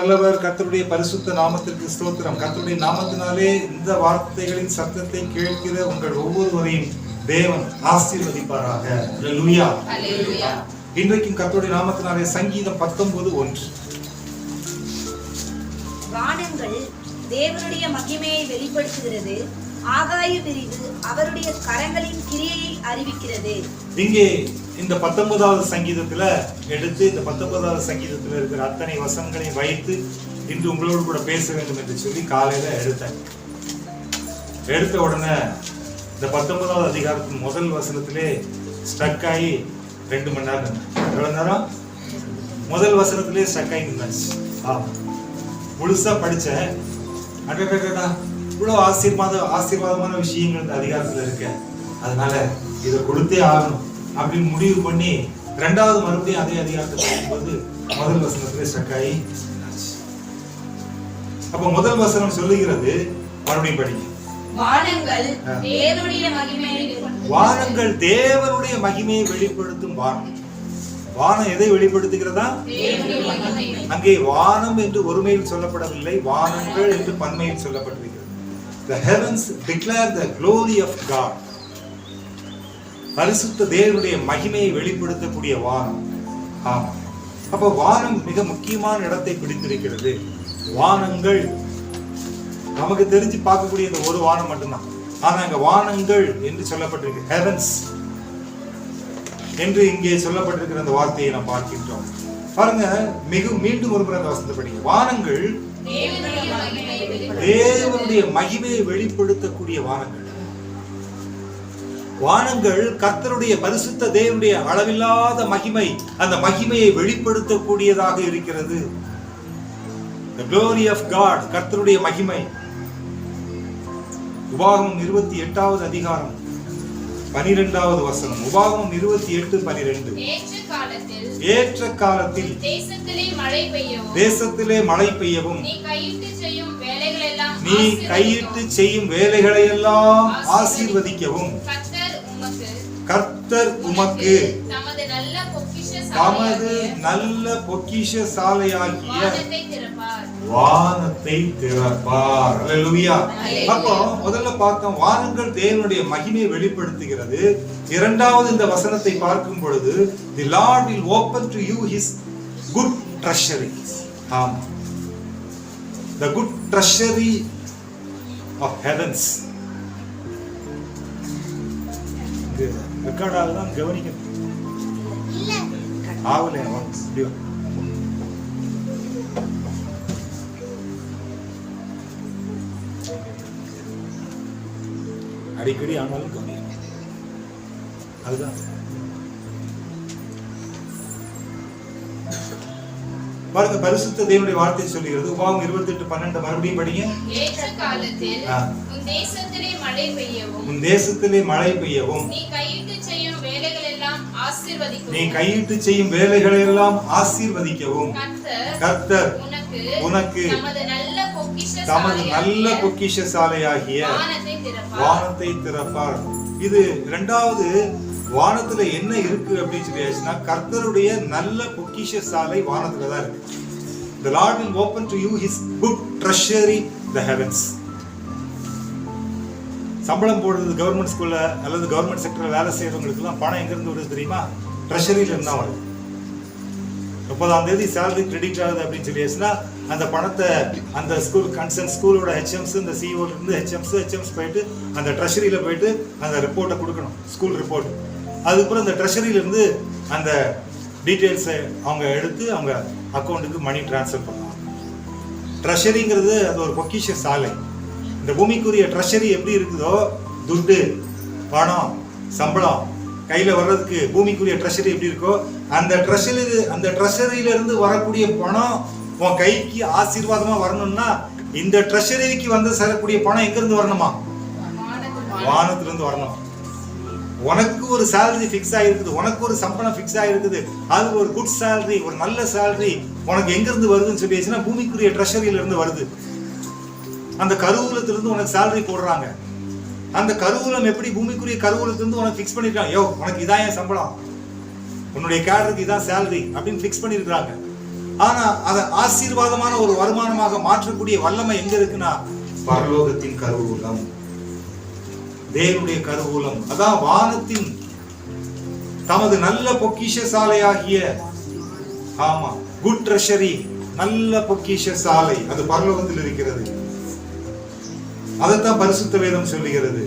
நல்லவர். கர்த்தருடைய பரிசுத்த நாமத்திற்கு ஸ்தோத்திரம். கர்த்தருடைய நாமத்தினாலே இந்த வார்த்தைகளின் சத்தத்தை கேட்கிற உங்கள் ஒவ்வொருவரையும் தேவன் ஆசீர்வதிப்பாராக. அல்லேலூயா. இன்றைக்கும் கர்த்தருடைய நாமத்தினாலே சங்கீதம் 19:1. வானங்கள் தேவனுடைய மகிமையை வெளிப்படுத்துகிறது, ஆகாய விரிவு அவருடைய கரங்களின் கிரியையை அறிவிக்கிறது. இங்கே இந்த 19வது சங்கீதத்துல எடுத்து இந்த 19வது சங்கீதத்துல இருக்கிற அத்தனை வசனங்களையும் வைத்து இன்று உங்களோடு கூட பேச வேண்டும் என்று சொல்லி காலையில எடுத்த உடனே இந்த 19வது அதிகாரத்தின் முதல் வசனத்திலே ஸ்டக் ஆகி 2 மணி நேரம் எவ்வளவு நேரம் முதல் வசனத்திலே ஸ்டக் ஆகி நின்றாச்சு. முழுசா படிச்சேன். அடடடா, இவ்வளவு ஆசீர்வாதமான விஷயங்கள் இந்த அதிகாரத்துல இருக்க, அதனால இதை கொடுத்தே ஆகணும் அப்படின்னு முடிவு பண்ணி 2வது மறுபடியும் அதே அதிகாரத்தை படிக்கும்போது முதல் வசனத்திலே ஸ்டக்காயி. அப்ப முதல் வசனம் சொல்லுகிறது, மறுபடியும் படிங்க. வானங்கள் தேவனுடைய மகிமையை வெளிப்படுத்தும் வானம். வானம் எதை வெளிப்படுத்துகிறதா? அங்கே வானம் என்று ஒருமையில் சொல்லப்படவில்லை, வானங்கள் என்று பன்மையில் சொல்லப்பட்டிருக்கிறது. The heavens declare the glory of God. பரிசுத்த தேவனுடைய மகிமையை வெளிப்படுத்தக்கூடிய வானம். அப்ப வானம் மிக முக்கியமான இடத்தை பிடித்திருக்கிறது. வானங்கள் நமக்கு தெரிஞ்சு பார்க்கக்கூடிய இந்த ஒரு வானம் மட்டும்தான். ஆனா அங்க வானங்கள் என்று சொல்லப்பட்டிருக்கு, heavens என்று இங்கே சொல்லப்பட்டிருக்கிற அந்த வார்த்தையை நாம் பார்க்கின்றோம். பாருங்க, மீண்டும் ஒரு முறை அந்த வசனத்தை படிங்க. வானங்கள் தேவனுடைய மகிமையை வெளிப்படுத்தக்கூடிய வானங்கள். வானங்கள் கர்த்தருடைய பரிசுத்த தேவனுடைய அளவில்லாத மகிமை, அந்த மகிமையை வெளிப்படுத்தக்கூடியதாக இருக்கிறது. The glory of God, கர்த்தருடைய மகிமை. உபாகமம் 28வது அதிகாரம் 12வது வசனம். உபாகமம் 28:12. ஏற்ற காலத்தில் தேசத்திலே மழை பெய்யவும் நீ கையிட்டு செய்யும் வேலைகளை எல்லாம் ஆசீர்வதிக்கவும் கர்த்தர் உமக்கு தமது நல்ல பொக்கிஷசாலையாகிய வானத்தை திறப்பார். அல்லேலூயா. அப்போ முதல்ல பார்த்தோம், வானங்கள் தேவனுடைய மகிமையை வெளிப்படுத்துகிறது. 2வது இந்த வசனத்தை பார்க்கும் பொழுது, the Lord will open to you his good treasury. The good treasury of heavens. Record ஆகலாம், கவனிக்கணும். ஆவலே அடிக்கடி ஆனாலும் கவனிக்கணும். அதுதான் பாருங்க, பரிசுத்த தேவனுடைய வார்த்தை சொல்லுகிறது. உபாகமம் 28:12 மறுபடியும் படிங்க. ஏற்ற காலத்தில் உன் தேசத்திலே மழை பெய்யவும் நீ கையிட்டு செய்யும் வேலைகளை எல்லாம் ஆசீர்வதிக்கவும் கர்த்தர் உனக்கு தமது நல்ல பொக்கிஷசாலையாகிய வானத்தை திறப்பார். இது 2வது. வானத்துல என்ன இருக்கு அப்படின்னு சொல்லியாச்சுன்னா, கர்த்தருடைய நல்ல பொக்கிஷசாலை வானத்துல தான் இருக்கு. The Lord will open to you his good treasury, the heavens. சம்பளம் போடுறது கவர்மெண்ட் ஸ்கூல்ல அல்லது கவர்மெண்ட் செக்டர்ல வேலை செய்யறவங்களுக்கு எல்லாம் பணம் எங்க இருந்து வருது தெரியுமா? ட்ரெஷரியில இருந்தா வருது. 30ஆம் தேதி சேலரி கிரெடிட் ஆகுது அப்படின்னு சொல்லியாச்சுன்னா, அந்த பணத்தை அந்த ஸ்கூலோட ஹெச்எம்ஸ், இந்த சிஓல இருந்து ஹெச்எம்ஸ் போயிட்டு அந்த ட்ரெஷரியில போயிட்டு அந்த ரிப்போர்ட்டை கொடுக்கணும், ஸ்கூல் ரிப்போர்ட். அதுக்கப்புறம் இந்த ட்ரெஷரியில இருந்து அந்த டீட்டெயில்ஸை அவங்க எடுத்து அவங்க அக்கௌண்ட்டுக்கு மணி டிரான்ஸ்ஃபர் பண்ணுவாங்க. ட்ரெஷரிங்கிறது அது ஒரு பொக்கிஷ சாலை. இந்த பூமிக்குரிய ட்ரெஷரி எப்படி இருக்குதோ, துட்டு, பணம், சம்பளம் கையில வர்றதுக்கு பூமிக்குரிய ட்ரெஷரி எப்படி இருக்கோ, அந்த ட்ரெஷரியில இருந்து வரக்கூடிய பணம் உன் கைக்கு ஆசீர்வாதமா வரணும்னா, இந்த ட்ரெஷரிக்கு வந்து சேரக்கூடிய பணம் எங்க இருந்து வரணுமா? வானத்துல இருந்து வரணும். உனக்கு ஒரு சேலரி ஃபிக்ஸ் ஆகிருக்குது, உனக்கு ஒரு சம்பளம் ஃபிக்ஸ் ஆகிருக்குது, அது ஒரு குட் சேலரி, ஒரு நல்ல சேலரி உனக்கு எங்க இருந்து வருதுன்னு சொல்லிடுச்சுன்னா, பூமிக்குரிய ட்ரெஷரியில இருந்து வருது. அந்த கருவூலத்திலிருந்து உனக்கு சேலரி போடுறாங்க. அந்த கருவூலம் எப்படி பூமிக்குரிய கருவூலத்திலிருந்து உனக்கு ஃபிக்ஸ் பண்ணிருக்காங்க, யோ உனக்கு இதான் என் சம்பளம், உன்னுடைய கேடருக்கு இதான் சேலரி அப்படின்னு ஃபிக்ஸ் பண்ணிருக்காங்க. ஆனா அதை ஆசீர்வாதமான ஒரு வருமானமாக மாற்றக்கூடிய வல்லமை எங்க இருக்குன்னா பரலோகத்தின் கருவூலம், தேவனுடைய கருவூலம். அதான் வானத்தின் தமது நல்ல பொக்கிஷ சாலையாகிய, ஆமா, குட் ட்ரெஷரி, நல்ல பொக்கிஷ சாலை, அது பரலோகத்தில் இருக்கிறது. அதைத்தான் பரிசுத்த வேதம் சொல்லுகிறது,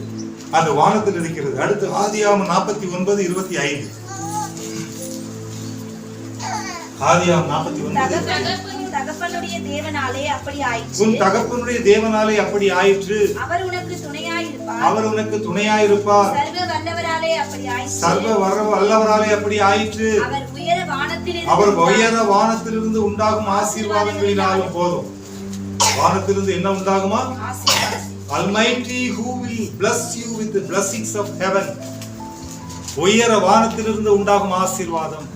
அது வானத்தில் இருக்கிறது. அடுத்து ஆதியாகமம் 49:25. ஆதியாகமம் 49. தகப்பனுடைய தேவனாலே அப்படி ஆயிற்று. உன் தகப்பனுடைய தேவனாலே அப்படி ஆயிற்று. அவர் உனக்கு துணையாயிருப்பார். அவர் உனக்கு துணையாயிருப்பார். சர்வ வல்லவராலே அப்படி ஆயிற்று. சர்வ வல்லவராலே அப்படி ஆயிற்று. அவர் உயர வானத்திலிருந்து உண்டாகும் ஆசீர்வாதங்களினாலும் போதும். வானத்திலிருந்து என்ன உண்டாகுமா? Almighty who will bless you with the blessings of heaven. உயர வானத்திலிருந்து உண்டாகும் ஆசீர்வாதம்.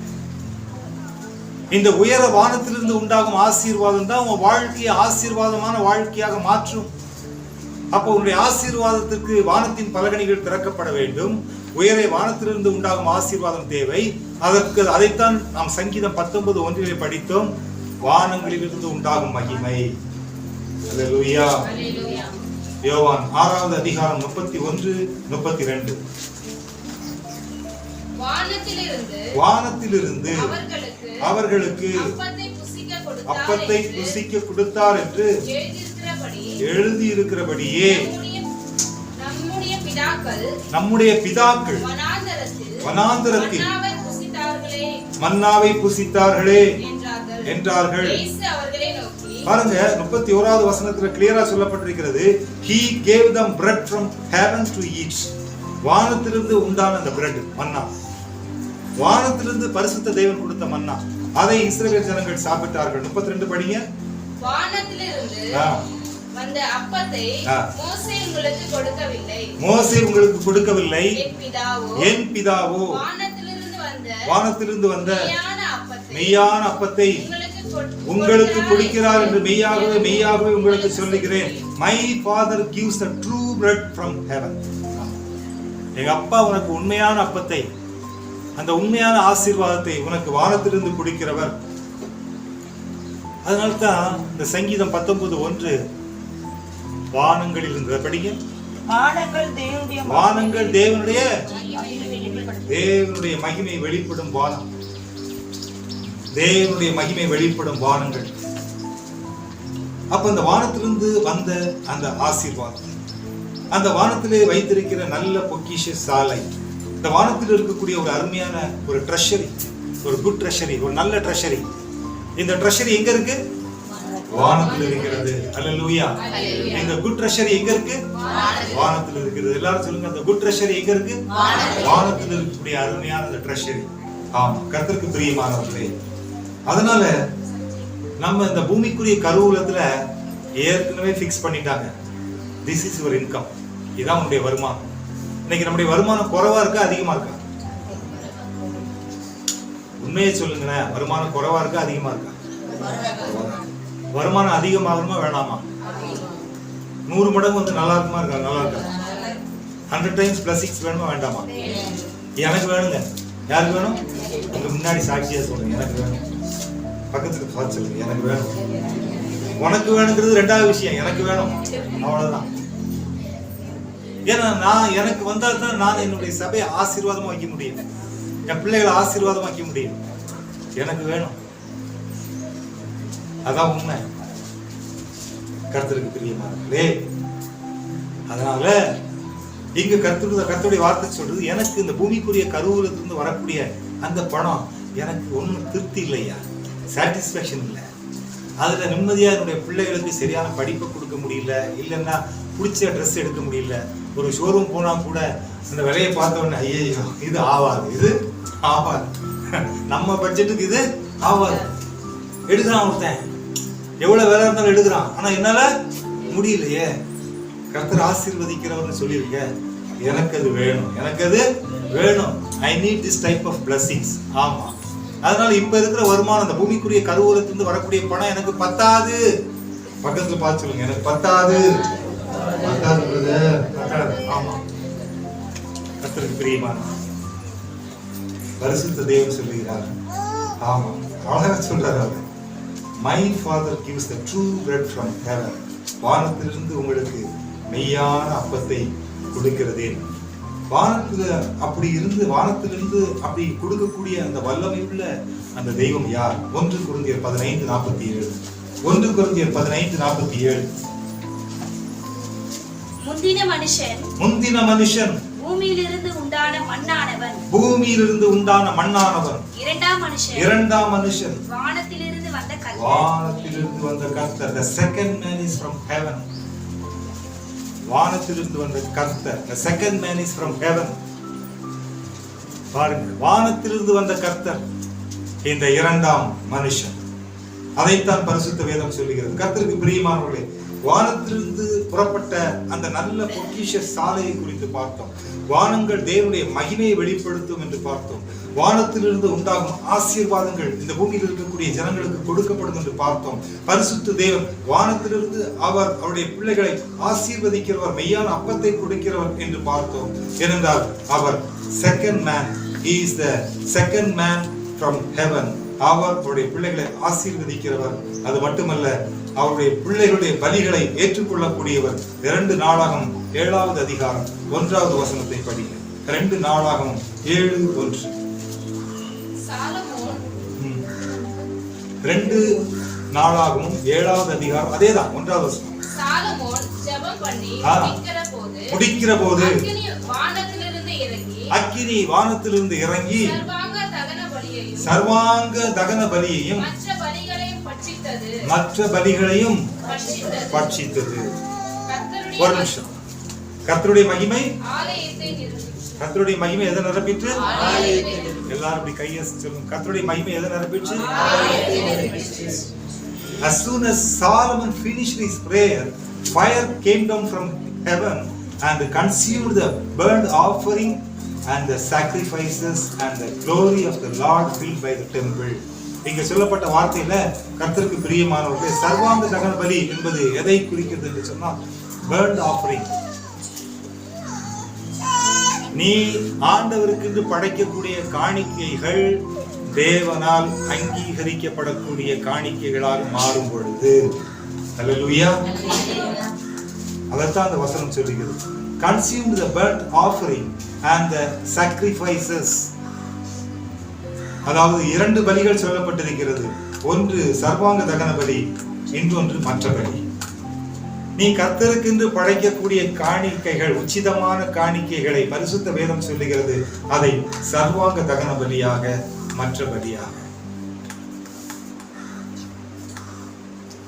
இந்த உயர வானத்திலிருந்து உண்டாகும் ஆசீர்வாதம் தான் உன் வாழ்க்கையை ஆசீர்வாதமான வாழ்க்கையாக மாற்றும். அப்போ உன்னுடைய ஆசீர்வாதத்திற்கு வானத்தின் பலகணிகள் திறக்கப்பட வேண்டும். உயர வானத்திலிருந்து உண்டாகும் ஆசீர்வாதம் தேவை. அதற்கு அதைத்தான் நாம் சங்கீதம் 19:1 படித்தோம். வானங்களிலிருந்து உண்டாகும் மகிமை. அல்லேலூயா. யோவான் 6வது அதிகாரம் 31-32. வானத்திலிருந்து அவர்களுக்கு அப்பத்தை புசிக்க கொடுத்தார் என்று எழுதியிருக்கிறபடியே நம்முடைய பிதாக்கள் வனாந்தரத்தில் மன்னாவை புசித்தார்களே என்றார்கள். பாருங்க, 31வது வசனத்துல கிளியரா சொல்லப்பட்டிருக்கிறது, he gave them bread from heaven to eat. வானத்திலிருந்து உண்டான அந்த பிரெட், மன்னா, வானத்திலிருந்து பரிசுத்த தேவன் கொடுத்த மன்னா, அதை இஸ்ரவேல் ஜனங்கள் சாப்பிட்டார்கள். 32 படிங்க. வானத்திலிருந்து வந்த அப்பத்தை மோசே உங்களுக்கு கொடுக்கவில்லை, என் பிதாவோ வானத்திலிருந்து வந்த மெய்யான அப்பத்தை உங்களுக்கு கொடுக்கிறார் என்று மெய்யாகவே உங்களுக்கு சொல்லுகிறேன். My father gives the true bread from heaven. எங்க அப்பா உனக்கு உண்மையான அப்பத்தை, அந்த உண்மையான ஆசீர்வாதத்தை உனக்கு வானத்திலிருந்து கொடுக்கிறவர். அதனால்தான் இந்த சங்கீதம் 19:1 வானங்களில் இருந்த படிங்க. வானங்கள் தேவனுடைய மகிமை வெளிப்படும் வானம், தேவனுடைய மகிமை வெளிப்படும் வானங்கள். அப்ப அந்த வானத்திலிருந்து வந்த அந்த ஆசீர்வாதம், அந்த வானத்திலே வைத்திருக்கிற நல்ல பொக்கிஷ சாலை, இந்த வானத்தில் இருக்கக்கூடிய ஒரு அருமையான ஒரு ட்ரெஷரி, ஒரு குட் ட்ரெஷரி, ஒரு நல்ல ட்ரெஷரி. இந்த ட்ரெஷரி எங்க இருக்கு? வானத்தில் இருக்கிறது. அல்லேலூயா. இந்த குட் ட்ரெஷரி எங்க இருக்கு? வானத்தில் இருக்கிறது. எல்லாரும் சொல்லுங்க, அந்த குட் ட்ரெஷரி எங்க இருக்கு? வானத்தில் இருக்கக்கூடிய அருமையான அந்த ட்ரெஷரி. ஆமா, கர்த்தருக்கு பிரியமானவர்களே, அதனால நம்ம இந்த பூமிக்குரிய கருவூலத்துல ஏற்கனவே ஃபிக்ஸ் பண்ணிட்டாங்க. திஸ் இஸ் யுவர் இன்கம், இதான் உங்களுடைய வருமானம். இன்னைக்கு நம்முடைய வருமானம் குறைவா இருக்கா அதிகமா இருக்கா? உண்மையை சொல்லுங்களேன், வருமானம் குறைவா இருக்கா அதிகமா இருக்கா? வருமானம் அதிகமாகணுமா வேணாமா? 100 மடங்கு வந்து நல்லா இருக்குமா இருக்கா? நல்லா இருக்கா? 100 டைம்ஸ் பிளஸிங்ஸ் வேணுமா வேண்டாமா? எனக்கு வேணுங்க. யாருக்கு வேணும்? உங்க முன்னாடி சாட்சியா சொல்லுங்க, எனக்கு வேணும். பக்கத்துக்கு பார்த்து சொல்லுங்க, எனக்கு வேணும். உனக்கு வேணுங்கிறது 2வது விஷயம், எனக்கு வேணும், அவ்வளவுதான். ஏன்னா எனக்கு வந்தால் தான் நான் என்னுடைய சபையை ஆசீர்வாதமா வைக்க முடியும், என் பிள்ளைகளை ஆசீர்வாதமா வைக்க முடியும். எனக்கு வேணும், அதான் உண்மை. கர்த்தருக்கு பிரியமானவர்களே, அதனால இங்க கர்த்தருடைய வார்த்தை சொல்றது, எனக்கு இந்த பூமிக்குரிய கருவூலத்திலிருந்து வரக்கூடிய அந்த பணம் எனக்கு ஒன்றும் திருப்தி இல்லையா, சாட்டிஸ்பேக்ஷன் இல்லை. அதுல நிம்மதியா என்னுடைய பிள்ளைகளுக்கு சரியான படிப்பை கொடுக்க முடியல, இல்லைன்னா பிடிச்ச ட்ரெஸ் எடுக்க முடியல. ஒரு ஷோரூம் போனா கூட அந்த விலையை பார்த்த உடனே ஐயோ இது ஆவாது, இது ஆவாது, நம்ம பட்ஜெட்டுக்கு இது ஆவாது. எடுக்கிறான் ஒருத்தன், எவ்வளவு வேலை இருந்தாலும் எடுக்கிறான், ஆனா என்னால முடியலையே. கர்த்தர் ஆசீர்வதிக்கிறவர்னு சொல்லியிருக்க, எனக்கு அது வேணும், எனக்கு அது வேணும். I need this type of blessings. ஆமா, அதனால இப்ப இருக்கிற வருமானம், அந்த பூமிக்குரிய கருவூலத்திலிருந்து வரக்கூடிய பணம் எனக்கு பத்தாது. பக்கத்துல பார்த்து சொல்லுங்க, எனக்கு பத்தாது, பத்தாது பிரதர், பத்தாது. ஆமா, கர்த்தருக்கு பிரியமான பரிசுத்த தேவன் சொல்லுகிறார். ஆமா, அழகா சொல்றாரு அவர். my father gives the true bread from heaven. வானத்திலிருந்து உங்களுக்கு மெய்யான அப்பத்தை கொடுக்கிறதே. வானத்துல அப்படி இருந்து வானத்திலிருந்து அப்படி கொடுக்கக்கூடிய அந்த வல்லமை உள்ள அந்த தெய்வம் யார்? 1 கொரிந்தியர் 15:47. 1 கொரிந்தியர் 15:47. முந்தின மனுஷன் பூமியிலிருந்து உண்டான மண்ணானவன். பூமியிலிருந்து உண்டான மண்ணானவன். இரண்டாம் மனுஷன் வானத்திலிருந்து வந்த கர்த்தர். வானத்திலிருந்து வந்த கர்த்தர். The second man is from heaven. வானத்திலிருந்து வந்த கர்த்தர். The second man is from heaven. பாருங்க, வானத்திலிருந்து வந்த கர்த்தர் இந்த இரண்டாம் மனுஷன். அதைத்தான் பரிசுத்த வேதம் சொல்லுகிறது. கர்த்தருக்கு பிரியமானவர்களே, வானத்திலிருந்து புறப்பட்ட அந்த நல்ல பொக்கிஷ சாலையை குறித்து பார்த்தோம். வானங்கள் தேவனுடைய மகிமையை வெளிப்படுத்தும் என்று பார்த்தோம். வானத்திலிருந்து உண்டாகும் ஆசீர்வாதங்கள் இந்த பூமியில் இருக்கக்கூடிய ஜனங்களுக்கு கொடுக்கப்படும் என்று பார்த்தோம். பரிசுத்த தேவன் வானத்திலிருந்து அவருடைய பிள்ளைகளை ஆசீர்வதிக்கிறவர், மெய்யான அப்பத்தை கொடுக்கிறவர் என்று பார்த்தோம். ஏனென்றால் அவர் second man, he is the second man from heaven. அவருடைய பிள்ளைகளை ஆசீர்வதிக்கிறவர். அது மட்டுமல்ல, அவருடைய பிள்ளைகளுடைய பலிகளை ஏற்றுக்கொள்ளக்கூடியவர். 2 நாளாகமம் 7வது அதிகாரம் 1வது வசனத்தை படிங்க. 2 நாளாகமம் 7:1. 2 நாளாகமம் 7வது அதிகாரம் அதேதான் 1வது வசனம். சாலமோன் ஜெபம் பண்ணி முடிக்கிற போது அக்கினி வானத்திலிருந்து இறங்கி சர்வாங்க தகன பலியையும் மற்ற பலிகளையும் பட்சித்தது. ஒரு நிமிஷம். கர்த்தருடைய மகிமை எதை நிரப்பிற்று? எல்லாரும் அப்படி கையை சொல்லுங்க. கர்த்தருடைய மகிமை எதை நிரப்பிற்று? As soon as Solomon finished his prayer, fire came down from heaven and consumed the burnt offering and the sacrifices, and the glory of the Lord filled by the temple. இங்க சொல்லப்பட்ட வார்த்தையில கர்த்தருக்கு பிரியமானவர்களே, சர்வாங்க தகன பலி என்பது எதை குறிக்கிறது என்று சொன்னால் burnt offering. நீ ஆண்டவருக்கு படைக்கக்கூடிய காணிக்கைகள் தேவனால் அங்கீகரிக்கப்படக்கூடிய காணிக்கைகளாக மாறும் பொழுது, அல்லேலூயா, அதைத்தான் அந்த வசனம் சொல்லுகிறது. Consume the burnt offering and the sacrifices. அதாவது 2 பலிகள் சொல்லப்பட்டிருக்கிறது. ஒன்று சர்வாங்க தகன பலி, இன்னொன்று மற்ற பலி. நீ கர்த்தருக்கென்று படைக்கக்கூடிய காணிக்கைகள், உச்சிதமான காணிக்கைகளை பரிசுத்த வேதம் சொல்லுகிறது, அதை சர்வாங்க தகன பலியாக, மற்ற பலியாக.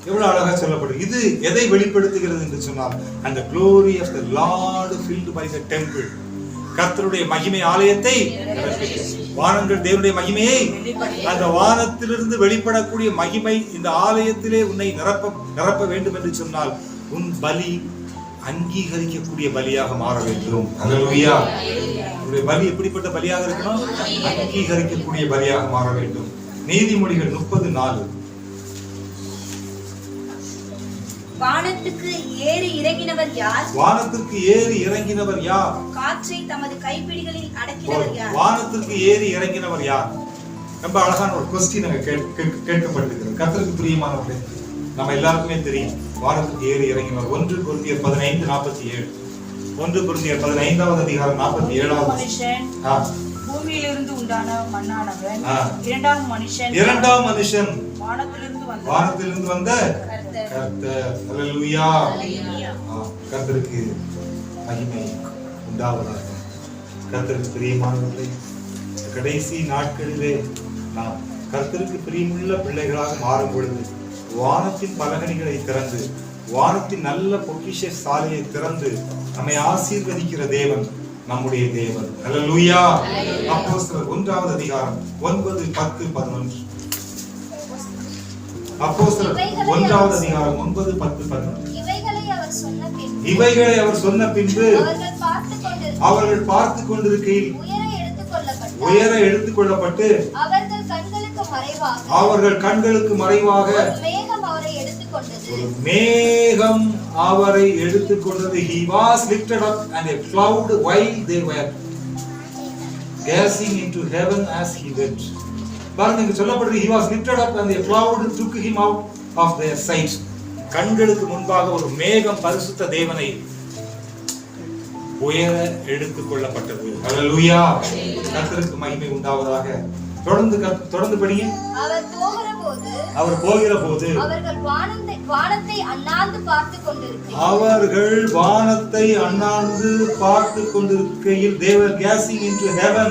எவ்வளவு அழகா சொல்லப்படும். இது எதை வெளிப்படுத்துகிறது என்று சொன்னால், அந்த glory of the Lord filled by the temple. கர்த்தருடைய மகிமை ஆலயத்தை, வானங்கள் தேவனுடைய மகிமையை, அந்த வானத்திலிருந்து வெளிப்படக்கூடிய மகிமை இந்த ஆலயத்திலே உன்னை நிரப்ப வேண்டும் என்று சொன்னால், உன் பலி அங்கீகரிக்கக்கூடிய பலியாக மாற வேண்டும். அல்லேலூயா. உன்னுடைய பலி எப்படிப்பட்ட பலியாக இருக்கணும்? அங்கீகரிக்கக்கூடிய பலியாக மாற வேண்டும். நீதிமொழிகள் 30:4. வானத்துக்கு ஏறி இறங்கினவர் யார்? வானத்துக்கு ஏறி இறங்கினவர் யார்? காற்றை தமது கைப்பிடிகளில் அடக்கினவர் யார்? வானத்துக்கு ஏறி இறங்கினவர் யார்? ரொம்ப அழகான ஒரு கொஸ்டின் அங்க கேட்கப்பட்டிருக்கிறது. கர்த்தருக்கு பிரியமானவர்களே, நம்ம எல்லாருக்குமே தெரியும் வானத்துக்கு ஏறி இறங்கினவர். 1 கொரிந்தியர் 15:47. 1 கொரிந்தியர் 15வது அதிகாரம் 47வது. பூமியிலிருந்து உண்டான மண்ணானவன். இரண்டாம் மனுஷன் வானத்திலிருந்து வந்த கர்த்தர். அல்லேலூயா. கர்த்தருக்கு மகிமை உண்டாவதாக. கர்த்தருக்கு பிரியமானவர்களே, கடைசி நாட்களிலே நாம் கர்த்தருக்கு பிரியமுள்ள பிள்ளைகளாக மாறும் பொழுது, வானத்தின் பலகணிகளை திறந்து, வானத்தின் நல்ல பொக்கிஷ சாலையை திறந்து நம்மை ஆசீர்வதிக்கிற தேவன் நம்முடைய தேவன். அல்லேலூயா. அப்போஸ்தலர் 1வது அதிகாரம் 9, 10, 11. அப்போஸ்தலர் 1வது அதிகாரம் 9, 10, 11. இவைகளை அவர் சொன்ன பின்பு அவர்கள் பார்த்து கொண்டிருக்கையில் உயர எடுத்துக்கொள்ளப்பட்டு அவர்கள் கண்களுக்கு மறைவாக மேகம் அவரை எடுத்துக்கொண்டது. He was lifted up and a cloud while they were gazing into heaven as he went. பாருங்க இங்க சொல்லப்படுது he was lifted up and a cloud took him out of their sight. கண்களுக்கு முன்பாக ஒரு மேகம் பரிசுத்த தேவனை உயர எடுத்துக் கொள்ளப்பட்டது. ஹல்லேலூயா. கர்த்தருக்கு மகிமை உண்டாவதாக. தொடர்ந்து படிங்க. அவர் போகிற போது அவர்கள் வானத்தை அண்ணாந்து பார்த்து கொண்டிருக்கையில் they were gazing into heaven.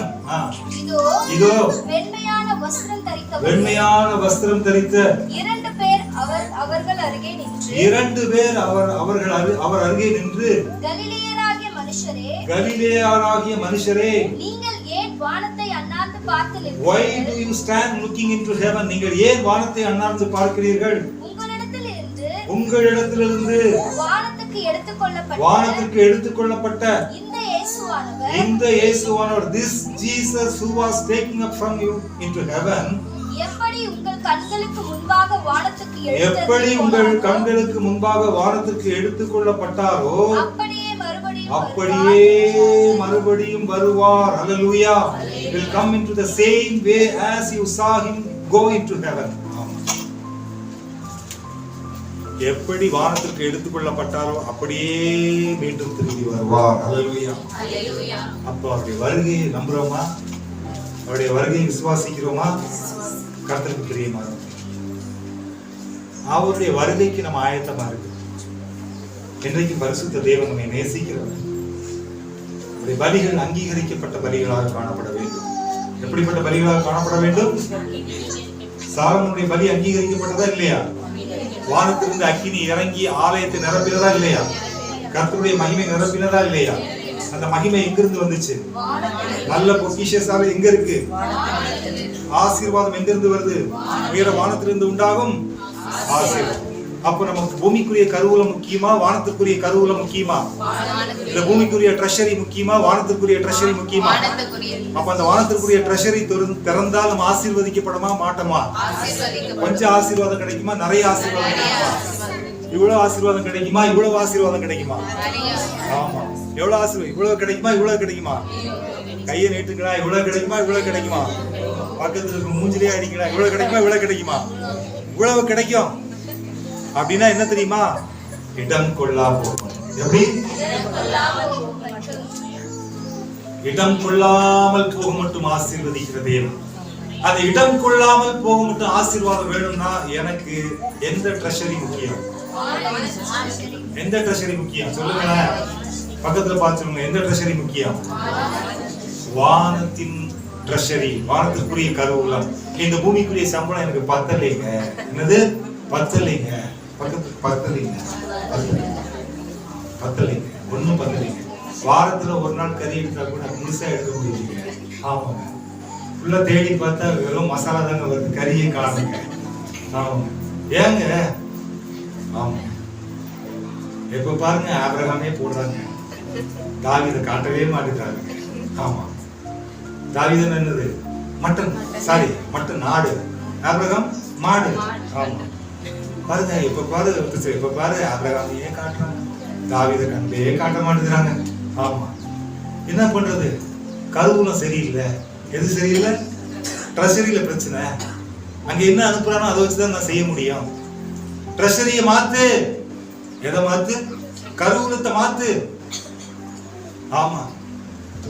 இதோ வெண்மையான வஸ்திரம் தரித்த இரண்டு பேர் அவர் அருகே நின்று கலிலேயராகிய மனுஷரே நீங்கள் ஏன் வானத்தை அண்ணாந்து பார்க்கிறீர்கள்? Why do you stand looking into heaven? நீங்கள் ஏன் வானத்தை அண்ணாந்து பார்க்கிறீர்கள்? உங்களிடத்திலிருந்து வானத்துக்கு எடுத்துக்கொள்ளப்பட்ட இந்த இயேசுவானவர் this Jesus who was taken up from you into heaven எப்படி உங்கள் கண்களுக்கு முன்பாக வானத்துக்கு எடுத்துக்கொள்ளப்பட்டாரோ அப்படியே மறுபடியும் வருவார். ஹல்லேலூயா. He will come into the same way as you saw him go into heaven. எப்படி வானத்திற்கு எடுத்துக்கொள்ளப்பட்டாரோ அப்படியே மீண்டும் திரும்பி வருவார். ஹல்லேலூயா. ஹல்லேலூயா. அப்போ அவருடைய வருகையை நம்புறோமா? அவருடைய வருகையை விசுவாசிக்கிறோமா? கர்த்தருக்கு பிரியமா இருக்கும். அவருடைய வருகைக்கு நம்ம ஆயத்தமா இருக்கு. இன்றைக்கு பரிசுத்த தேவன் நம்மை நேசிக்கிறவர். அவருடைய பலிகள் அங்கீகரிக்கப்பட்ட பலிகளாக காணப்பட வேண்டும். எப்படிப்பட்ட பலிகளாக காணப்பட வேண்டும்? சாலமோனுடைய பலி அங்கீகரிக்கப்பட்டதா இல்லையா? வானத்திலிருந்து அக்கினி இறங்கி ஆலயத்தை நிரப்பினதா இல்லையா? கர்த்தருடைய மகிமை நிரப்பினதா இல்லையா? அந்த மகிமை எங்கிருந்து வந்துச்சு? நல்ல பொக்கிஷசாலை எங்க இருக்கு? ஆசீர்வாதம் எங்கிருந்து வருது? உயர வானத்திலிருந்து உண்டாகும் ஆசீர்வாதம். அப்ப நமக்கு பூமிக்குரிய கருவூலம் முக்கியமா, வானத்துக்குரிய கருவூலம் முக்கியமா? இந்த பூமிக்குரிய ட்ரெஷரி முக்கியமா, வானத்துக்குரிய ட்ரெஷரி முக்கியமா? அப்ப அந்த வானத்துக்குரிய ட்ரெஷரி திறந்தால் நம்ம ஆசீர்வதிக்கப்படமா மாட்டோமா? கொஞ்சம் ஆசீர்வாதம் கிடைக்குமா? நிறைய ஆசீர்வாதம் கிடைக்குமா? இவ்வளவு ஆசீர்வாதம் கிடைக்குமா? இவ்வளவு ஆசீர்வாதம் கிடைக்குமா? ஆமா. எவ்வளவு ஆசீர்வாதம்? இவ்வளவு கிடைக்குமா? இவ்வளவு கிடைக்குமா? கையை நீட்டுங்களா? இவ்வளவு கிடைக்குமா? இவ்வளவு கிடைக்குமா? பக்கத்துல இருக்க மூஞ்சிலே அடிங்களா? இவ்வளவு கிடைக்குமா? இவ்வளவு கிடைக்குமா? இவ்வளவு கிடைக்கும். அப்படின்னா என்ன தெரியுமா? இடம் கொள்ளா போகும். எப்படி? இடம் கொள்ளாமல் போக மட்டும் ஆசீர்வதிக்கிற தேவன். அந்த இடம் கொள்ளாமல் போக மட்டும் ஆசீர்வாதம் வேணும்னா எனக்கு எந்த ட்ரெஷரி முக்கியம்? எந்த ட்ரெஷரி முக்கியம்? சொல்லுங்க. பக்கத்துல பார்த்து சொல்லுங்க. எந்த ட்ரெஷரி முக்கியம்? வானத்தின் ட்ரெஷரி, வானத்துக்குரிய கருவூலம். இந்த பூமிக்குரிய சம்பளம் எனக்கு பத்தலைங்க. என்னது? பத்தலைங்க. பத்தலைங்க. ஒன்னும் பத்தலைங்க. வாரத்துல ஒரு நாள் கறி எடுத்தா கூட முழுசா எடுக்க முடியுங்க. ஆமாங்க. உள்ள தேடி பார்த்தா வெறும் மசாலா தாங்க வருது, கறியே காணுங்க. ஆமாங்க. ஏங்க? ஆமா. எப்ப பாருங்க ஆபிரகாமே போடுறாங்க, தாவீதை காட்டவே மாட்டேங்கிறாங்க. ஆமா. தாவீது என்னது? மட்டன் ஆடு, ஆபிரகாம் மாடு. ஆமா. பாருங்க இப்ப பாரு ஆபிரகாமையே காட்டுறாங்க, தாவீதை கண்டே காட்ட மாட்டேங்கிறாங்க. ஆமா. என்ன பண்றது? கருவூலம் சரியில்லை. எது சரியில்லை? ட்ரெஷரியில பிரச்சனை. அங்க என்ன அனுப்புறானோ அதை வச்சுதான் நான் செய்ய முடியும். ட்ரெஷரிய மாத்து. எதை மாத்து? கருவூலத்தை மாத்து. ஆமா.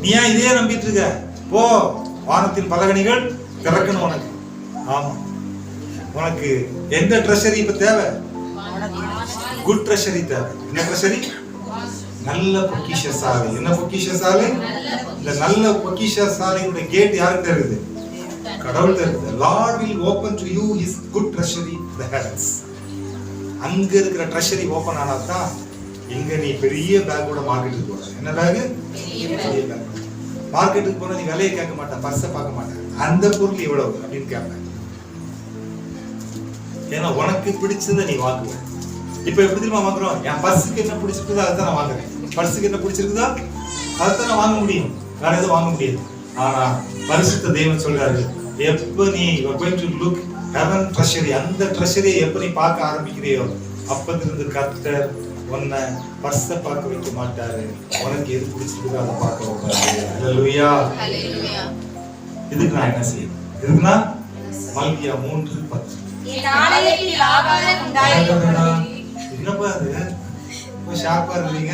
நீ ஏன் இதே நம்பிட்டு இருக்க? போ, வானத்தின் பலகணிகள் திறக்கணும் உனக்கு. ஆமா. உனக்கு எந்த ட்ரெஷரி இப்ப தேவை? குட் ட்ரெஷரி தேவை. என்ன ட்ரெஷரி? நல்ல பொக்கிஷசாலை. என்ன பொக்கிஷசாலை? இந்த நல்ல பொக்கிஷசாலையோட கேட் யாருக்கு இருக்குது? கடவுள் இருக்குது. Lord will open to you his good treasury, the heavens. அங்க இருக்கிற ட்ரெஷரி ஓபன் ஆனாதான் இங்க நீ பெரிய பேக்கோட மார்க்கெட்டுக்கு போற. என்ன பேக்? பெரிய பேக். மார்க்கெட்டுக்கு போனா நீ விலையை கேட்க மாட்டேன், பர்ஸை பார்க்க மாட்டேன், அந்த பொருள் எவ்வளவு அப்படின்னு கேட்பேன். ஏன்னா உனக்கு பிடிச்சதை நீ வாங்குவ. இப்ப எப்படி தெரியுமா வாங்குறோம்? என் பர்ஸுக்கு என்ன பிடிச்சிருக்குதோ அதை தான் நான் வாங்குறேன். பர்ஸுக்கு என்ன பிடிச்சிருக்குதோ அதை தான் நான் வாங்க முடியும், வேற எதுவும் வாங்க முடியாது. ஆனா பரிசுத்த தேவன் சொல்றாரு, எப்ப நீ going to look heaven treasury, அந்த ட்ரெஷரியை எப்ப நீ பார்க்க ஆரம்பிக்கிறியோ அப்பத்திலிருந்து கர்த்தர் உன்னை பர்ஸை பார்க்க வைக்க மாட்டாரு, உனக்கு எது பிடிச்சிருக்குதோ அதை பார்க்க வைப்பாரு. ஹல்லேலூயா. இதுக்கு நான் என்ன செய்யணும்? இதுக்கு நான் மல்கியா 3:10. என் ஆலயத்தில் ஆகாரம் உண்டாயிருக்கும்படி என்னப்பா அது ரொம்ப ஷார்ப்பா இருக்கீங்க.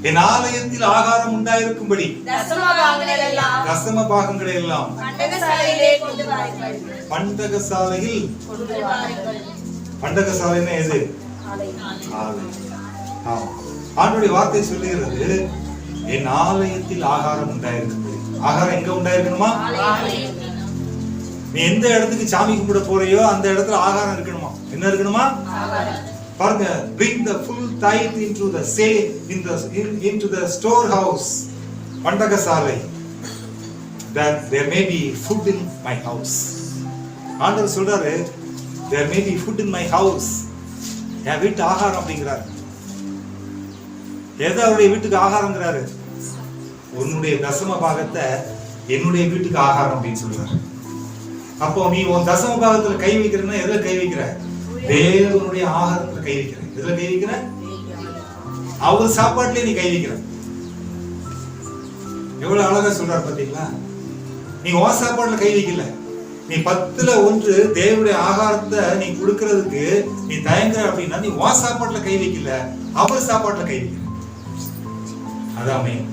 என் ஆலயத்தில் ஆகாரம் உண்டாயிருக்கும்படி தசம பாகங்களை எல்லாம் தசம பாகங்களை எல்லாம் பண்டகசாலையிலே கொண்டு வாருங்கள். பண்டகசாலையில், கொண்டு வாருங்கள். பண்டகசாலைன்னா எது? ஆலயம். ஆலயம். ஆமா. ஆண்டவருடைய வார்த்தை சொல்லுகிறது என் ஆலயத்தில் ஆகாரம் உண்டாயிருக்கும்படி. ஆகாரம் எங்க உண்டாயிருக்கணுமா? ஆலயம். நீ எந்த இடத்துக்கு சாமி கும்பிட போறியோ அந்த இடத்துல ஆகாரம் இருக்கணுமா? என்ன இருக்கணுமா? ஆகாரம். பாருங்க, bring the full tithe into the into the storehouse, பண்டகசாலை, that there may be food in my house. ஆண்டவர் சொல்றாரு there may be food in my house. என் வீட்டு ஆகாரம் அப்படிங்கிறாரு. எது அவருடைய வீட்டுக்கு ஆகாரங்கிறாரு? உன்னுடைய தசம பாகத்தை என்னுடைய வீட்டுக்கு ஆகாரம் அப்படின்னு சொல்றாரு. அப்போ நீ உன் தசம பாகத்துல கை வைக்கிறன்னா எதுல கை வைக்கிற? தேவனுடைய ஆகாரத்துல கை வைக்கிற. எதுல கை வைக்கிற? அவர் சாப்பாட்டுலயே நீ கை வைக்கிற. எவ்வளவு அழகா சொல்றாரு பாத்தீங்களா? நீ உன் சாப்பாட்டுல கை வைக்கல, நீ 10% தேவனுடைய ஆகாரத்தை நீ கொடுக்கறதுக்கு நீ தயங்குற அப்படின்னா நீ உன் சாப்பாட்டுல கை வைக்கல, அவர் சாப்பாட்டுல கை வைக்கிற. அதான் மெயின்.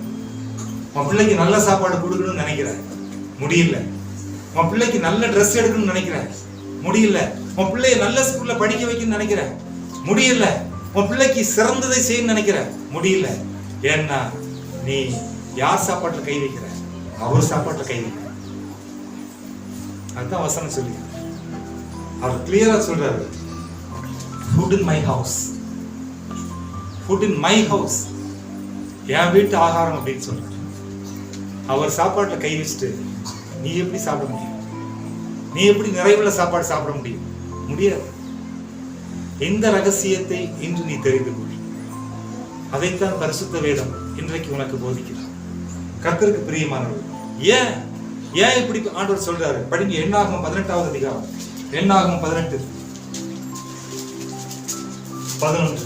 உன் பிள்ளைக்கு நல்ல சாப்பாடு கொடுக்கணும்னு நினைக்கிற, முடியல. உன் பிள்ளைக்கு நல்ல ட்ரெஸ் எடுக்கணும்னு நினைக்கிற, முடியல. உன் பிள்ளைய நல்ல ஸ்கூல்ல படிக்க வைக்கணும்னு நினைக்கிற, முடியல. உன் பிள்ளைக்கு சிறந்ததை செய்யணும்னு நினைக்கிற, முடியல. ஏன்னா நீ யார் சாப்பாட்டுல கை வைக்கிற? அவர் சாப்பாட்டுல கை வைக்கிற. அதுதான் வசனம் சொல்லி அவர் கிளியரா சொல்றாரு, food in my house, food in my house, என் வீட்டு ஆகாரம் அப்படின்னு சொல்றாரு. அவர் சாப்பாட்டுல கை வச்சுட்டு நீ எப்படி சாப்பிட முடியும்? நீ எப்படி நிறைவுள்ள சாப்பாடு சாப்பிட முடியும்? முடியாது. இந்த ரகசியத்தை இன்று நீ தெரிந்து கொள். அதைத்தான் பரிசுத்த வேதம் இன்றைக்கு உனக்கு போதிக்கிறார். கர்த்தருக்கு பிரியமானவர். ஏன் ஏன் இப்படி ஆண்டவர் சொல்றாரு? படிங்க, என்னாகும் 18வது அதிகாரம். என்னாகும் 18:11.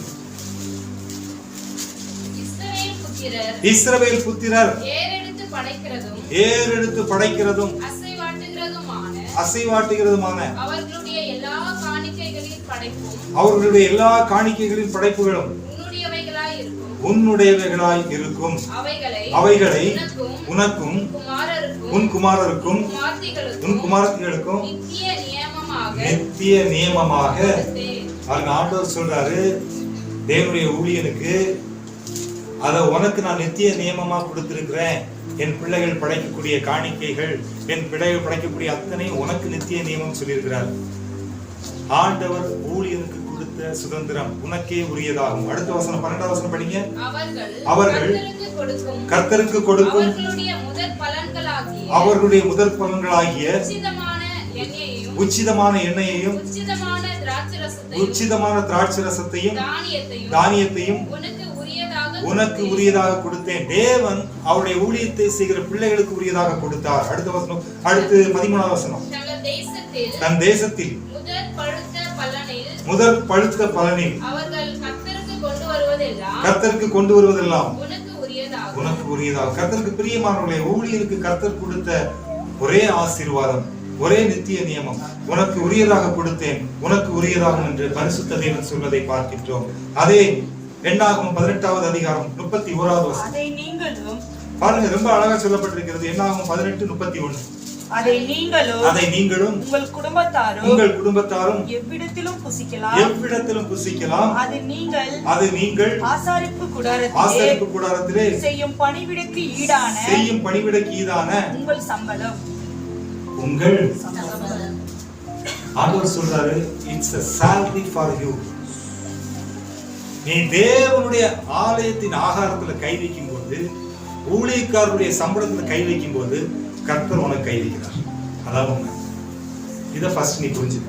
இஸ்ரவேல் புத்திரர் ஏறெடுத்து படைக்கிறதும் அசைவாட்டுகிறதுமான அவர்களுடைய எல்லா காணிக்கைகளின் படைப்புகளும் உன்னுடையவைகளாய் இருக்கும். அவைகளை உனக்கும் உன் குமாரருக்கும் உன் குமாரத்திகளுக்கும் நித்திய நியமமாக. ஆண்டவர் சொல்றாரு, தேவனுடைய ஊழியனுக்கு அதை உனக்கு நான் நித்திய நியமமா கொடுத்திருக்கிறேன். என் பிள்ளைகள் படைக்கக்கூடிய காணிக்கைகள், என் பிள்ளைகள் படைக்கக்கூடிய அத்தனை உனக்கு நித்திய நியமம் சொல்லியிருக்கிறார். ஆண்டவர் ஊழியனுக்கு கொடுத்த சுதந்திரம் உனக்கே உரியதாகும். அடுத்த வசனம் 12வது வசனம் படிங்க. அவர்கள் கர்த்தருக்கு கொடுக்கும் அவர்களுடைய முதற் பலன்களாகிய உச்சிதமான எண்ணெயையும் உச்சிதமான திராட்சரசத்தையும் தானியத்தையும் உனக்கு உரியதாக கொடுத்தேன். தேவன் அவருடைய ஊழியத்தை செய்கிற பிள்ளைகளுக்கு உரியதாக கொடுத்தார். அடுத்த வசனம், அடுத்து 13வது வசனம். தன் தேசத்தில் முதல் பழுத்த பலனில் கர்த்தருக்கு கொண்டு வருவதெல்லாம் உனக்கு உரியதாக. கர்த்தருக்கு பிரியமானவர்களே, ஊழியருக்கு கர்த்தர் கொடுத்த ஒரே ஆசீர்வாதம், ஒரே நித்திய நியமம், உனக்கு உரியதாக கொடுத்தேன், உனக்கு உரியதாகும் என்று பரிசுத்த தேவன் சொல்வதை பார்க்கின்றோம். அதே என்னாகும் 18வது அதிகாரம் 31வது வசனம். அதை நீங்களும் பாருங்க, ரொம்ப அழகா சொல்லப்பட்டிருக்கிறது. என்னாகும் 18:31. அதை நீங்களும் உங்கள் குடும்பத்தாரும் எவ்விடத்திலும் புசிக்கலாம். அது நீங்கள் ஆசாரிப்பு கூடாரத்திலே செய்யும் பணிவிடைக்கு ஈடான உங்கள் சம்பளம். ஆண்டவர் சொல்றாரு, it's a salary for you. நீ தேவனுடைய ஆலயத்தின் ஆகாரத்துல கை வைக்கும் போது, ஊழியக்காரருடைய சம்பளத்துல கை வைக்கும் போது கர்த்தர் உனக்கு கை வைக்கிறார். அதான் உண்மை. இதை ஃபர்ஸ்ட் நீ புரிஞ்சுக்க.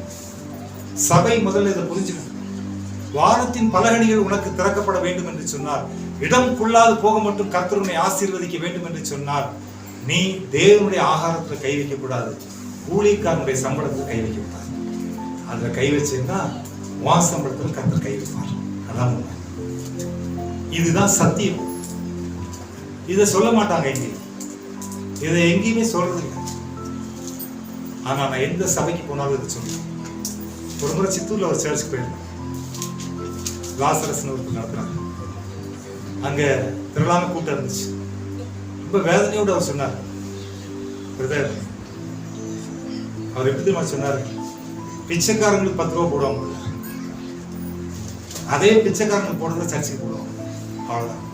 சபை முதல்ல இதை புரிஞ்சுக்க. வானத்தின் பலகணிகள் உனக்கு திறக்கப்பட வேண்டும் என்று சொன்னார், இடம் கொள்ளாது போக மட்டும் கர்த்தர் உன்னை ஆசீர்வதிக்க வேண்டும் என்று சொன்னார், நீ தேவனுடைய ஆகாரத்துல கை வைக்க கூடாது, ஊழியக்காரனுடைய சம்பளத்துல கை வைக்க கூடாது. அதுல கை வச்சேன்னா உன் சம்பளத்துல கர்த்தர் கை வைப்பார். அதான் உண்மை. இதுதான் சத்தியம். இதை சொல்ல மாட்டாங்க, இதை எங்கேயுமே சொல்றது இல்லை. ஆனா நான் எந்த சபைக்கு போனாலும் இதை சொல்லுவேன். ஒரு முறை சித்தூர்ல ஒரு சர்ச்சுக்கு போயிருந்தேன். லாசரஸ்னு ஒரு நடத்துறாங்க. அங்க திரளான கூட்டம் இருந்துச்சு. ரொம்ப வேதனையோடு அவர் சொன்னார், பிரதர், அவர் எப்படி தெரியுமா சொன்னாரு, பிச்சைக்காரங்களுக்கு 10 ரூபா போடுவாங்க, அதே பிச்சைக்காரங்களுக்கு போடுறத சர்ச்சுக்கு போடுவாங்க, அவ்வளவுதான்.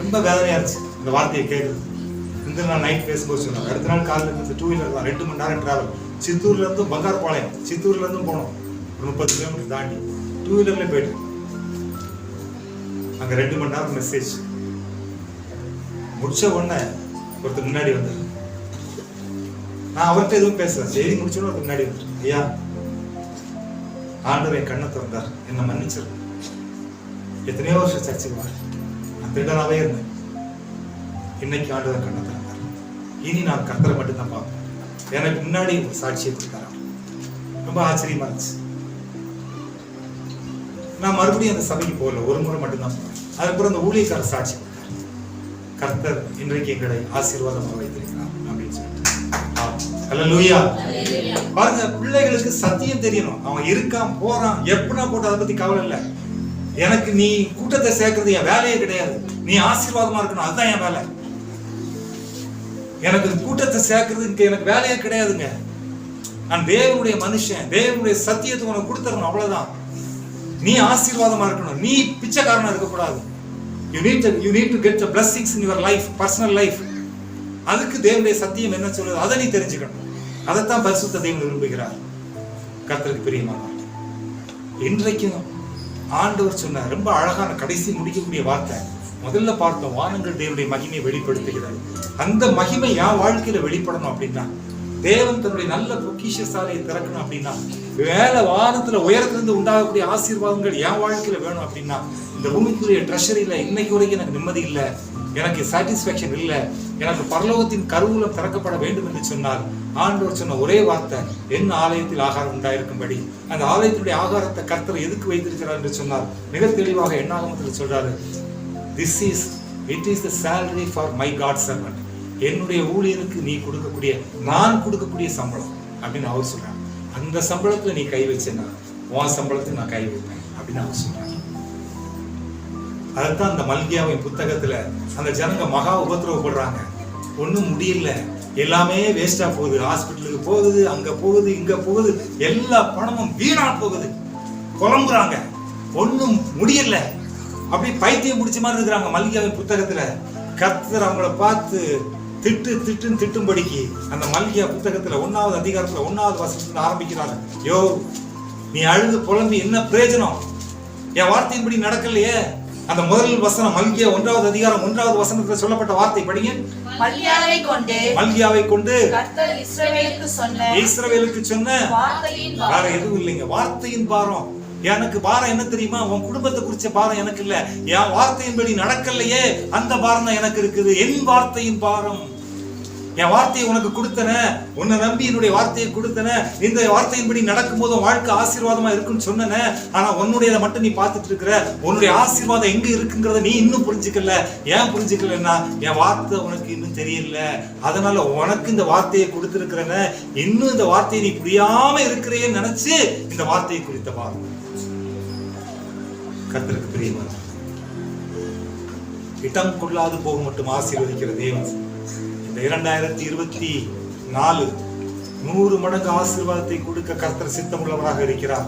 ரொம்ப வேதனையா இருந்துச்சு இந்த வார்த்தையை கேட்குறது. இந்த நாள் நைட் பேசும்போது சொன்னாங்க. அடுத்த நாள் காலையில் இருந்து 2 வீலர் தான், 2 மணி நேரம் டிராவல். சித்தூர்ல இருந்து பங்காரப்பாளையம், சித்தூர்ல இருந்தும் போனோம், ஒரு 30 கிலோமீட்டர் தாண்டி 2 வீலர்ல போயிட்டு அங்க 2 மணி நேரம் மெசேஜ் முடிச்ச உடனே ஒருத்தர் முன்னாடி வந்தார். நான் அவர்கிட்ட எதுவும் பேசல, செய்தி முடிச்சோன்னு ஒருத்தர் முன்னாடி வந்தார். ஐயா, ஆண்டவர் என் கண்ணை திறந்தார், என்னை மன்னிச்சிரு. எத்தனையோ வருஷம் சர்ச்சுக்கு வர நான் திருடனாவே இருந்தேன். இன்னைக்கு ஆண்டவர் கண்ணை திறந்தார். இனி நான் கர்த்தரை மட்டும்தான் பார்ப்பேன். எனக்கு முன்னாடி ஒரு சாட்சியை கொடுத்தாரு. ரொம்ப ஆச்சரியமா இருந்துச்சு. நான் மறுபடியும் அந்த சபைக்கு போகல, ஒரு முறை மட்டும்தான் போனேன். அதுக்கப்புறம் அந்த ஊழியக்கார சாட்சி கொடுத்தார். கர்த்தர் இன்றைக்கு எங்களை ஆசீர்வாதமாக வைத்திருக்கிறார் அப்படின்னு சொல்லிட்டு. அல்லேலூயா. பாருங்க, பிள்ளைகளுக்கு சத்தியம் தெரியணும். அவன் இருக்கான் போறான் எப்படின்னா போட்டு அதை பத்தி கவலை இல்லை. எனக்கு நீ கூட்டத்தை சேர்க்கறது என் வேலையே கிடையாது. நீ ஆசீர்வாதமா இருக்கணும், அதுதான் என் வேலை. எனக்கு கூட்டத்தை சேர்க்கறது எனக்கு வேலையே கிடையாதுங்க. நான் தேவனுடைய மனுஷன், தேவனுடைய சத்தியத்தை உனக்கு கொடுத்துறணும், அவ்வளவுதான். நீ ஆசீர்வாதமா இருக்கணும், நீ பிச்சைக்காரனா இருக்கக்கூடாது. You need to get the blessings in your life, personal life. அதுக்கு தேவனுடைய சத்தியம் என்ன சொல்லுது அதை நீ தெரிஞ்சுக்கணும். அதைத்தான் பரிசுத்த தேவன் விரும்புகிறார். கர்த்தருக்கு பிரியமானவர். இன்றைக்கும் ஆண்டவர் சொன்ன ரொம்ப அழகான கடைசி முடிக்கக்கூடிய வார்த்தை. முதல்ல பார்த்தோம், வானங்கள் தேவனுடைய மகிமையை வெளிப்படுத்துகிறார். அந்த மகிமை என் வாழ்க்கையில வெளிப்படணும் அப்படின்னா, தேவன் தன்னுடைய நல்ல பொக்கிஷசாலையை திறக்கணும் அப்படின்னா, வேலை வானத்துல உயரத்திலிருந்து உண்டாகக்கூடிய ஆசீர்வாதங்கள் என் வாழ்க்கையில வேணும் அப்படின்னா, இந்த பூமிக்குரிய ட்ரெஷரியில இன்னைக்கு வரைக்கும் எனக்கு நிம்மதி இல்லை, எனக்கு சாட்டிஸ்பேக்ஷன் இல்லை, எனக்கு பரலோகத்தின் கருவூலம் திறக்கப்பட வேண்டும் என்று சொன்னார். ஆண்டவர் சொன்ன ஒரே வார்த்தை, என் ஆலயத்தில் ஆகாரம் உண்டாயிருக்கும்படி. அந்த ஆலயத்தினுடைய ஆகாரத்தை கர்த்தர் எதுக்கு வைத்திருக்கிறார் என்று சொன்னார். மிக தெளிவாக என்னாகமத்தில் சொல்றாரு, it is the salary for my God servant. என்னுடைய ஊழியருக்கு நீ கொடுக்கக்கூடிய, நான் கொடுக்கக்கூடிய சம்பளம் அப்படின்னு அவர் சொல்றாங்க. அந்த சம்பளத்துல நீ கை வச்சேன்னா உன் சம்பளத்தை நான் கை வைப்பேன் அப்படின்னு அவர் சொல்றாங்க. அதுதான் அந்த மல்கியாவின் புத்தகத்துல அந்த ஜனங்க மகா உபத்திரவப்படுறாங்க. ஒன்றும் முடியல, எல்லாமே வேஸ்டா போகுது, ஹாஸ்பிட்டலுக்கு போகுது, அங்க போகுது, இங்க போகுது, எல்லா பணமும் வீணா போகுது, புலம்புறாங்க, ஒன்றும் முடியல, அப்படி பைத்தியம் முடிச்ச மாதிரி இருக்கிறாங்க. மல்கியாவின் புத்தகத்துல கர்த்தர் அவங்கள பார்த்து திட்டும்படிக்கு அந்த மல்கியா புத்தகத்துல 1வது அதிகாரத்துல 1வது வசனத்துல ஆரம்பிக்கிறாங்க. யோ, நீ அழுது புலம்பி என்ன பிரயோஜனம்? என் வார்த்தையின்படி நடக்கலையே. அந்த முதல் வசனம் மல்கியா 1வது அதிகாரம் 1வது வசனத்துல சொல்லப்பட்ட வார்த்தை படிங்க. மல்கியாவை கொண்டு கர்த்தர் இஸ்ரவேலுக்கு சொன்ன வேற எதுவும் இல்லைங்க, வார்த்தையின் பாரம். எனக்கு பாரம் என்ன தெரியுமா? உன் குடும்பத்தை குறிச்ச பாரம் எனக்கு இல்ல, என் வார்த்தையின்படி நடக்கலையே அந்த பாரம் தான் எனக்கு இருக்குது. என் வார்த்தையின் பாரம். என் வார்த்தையை உனக்கு கொடுத்தன, உன்னை நம்பி என்னுடைய வார்த்தையை கொடுத்தன, இந்த வார்த்தையின்படி நடக்கும் போது வாழ்க்கை ஆசீர்வாதமா இருக்குன்னு சொன்னன. ஆனா உன்னுடைய மட்டும் நீ பார்த்துட்டு இருக்கிற, உன்னுடைய ஆசீர்வாதம் எங்க இருக்குங்கிறத நீ இன்னும் புரிஞ்சுக்கல. ஏன் புரிஞ்சுக்கலன்னா, என் வார்த்தை உனக்கு இன்னும் தெரியல. அதனால உனக்கு இந்த வார்த்தையை கொடுத்திருக்கிறன, இன்னும் இந்த வார்த்தையை நீ புரியாம இருக்கிறேன்னு நினைச்சு இந்த வார்த்தையை குறித்த பாரம். கர்த்தருக்கு பிரியமானவர். இடம் கொள்ளாது போக மட்டும் ஆசீர்வதிக்கிற தேவன் இந்த 2024 100 மடங்கு ஆசீர்வாதத்தை கொடுக்க கர்த்தர் சித்தமுள்ளவராக இருக்கிறார்.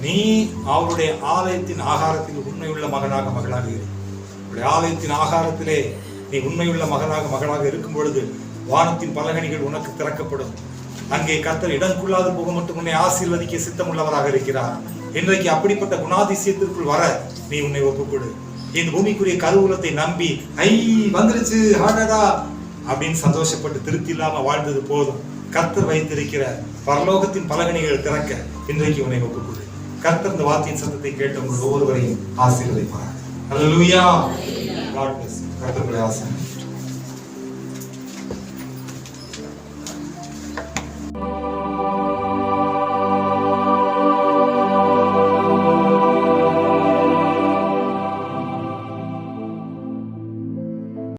நீ அவருடைய ஆலயத்தின் ஆகாரத்தில் உண்மையுள்ள மகனாக மகளாக இரு. அவருடைய ஆலயத்தின் ஆகாரத்திலே நீ உண்மையுள்ள மகளாக இருக்கும் பொழுது வானத்தின் பலகணிகள் உனக்கு திறக்கப்படும். அங்கே கர்த்தர் இடம் கொள்ளாது போக மட்டும் உன்னை ஆசீர்வதிக்க சித்தமுள்ளவராக இருக்கிறார். இன்றைக்கு அப்படிப்பட்ட குணாதிசயத்திற்குள் வர நீ உன்னை ஒப்புக்கொடு. இந்த பூமிக்குரிய கருவூலத்தை நம்பி வந்துருச்சு ஹாடடா அப்படின்னு சந்தோஷப்பட்டு திருப்தி இல்லாம வாழ்ந்தது போதும். கர்த்தர் வைத்திருக்கிற பரலோகத்தின் பலகணிகள் திறக்க இன்றைக்கு உன்னை ஒப்புக்கொடு. கர்த்தர் இந்த வார்த்தையின் சத்தத்தை கேட்ட உங்கள் ஒவ்வொருவரையும் ஆசீர்வதிப்பார். அல்லேலூயா. God bless. கர்த்தருடைய ஆசீர்வாதம்.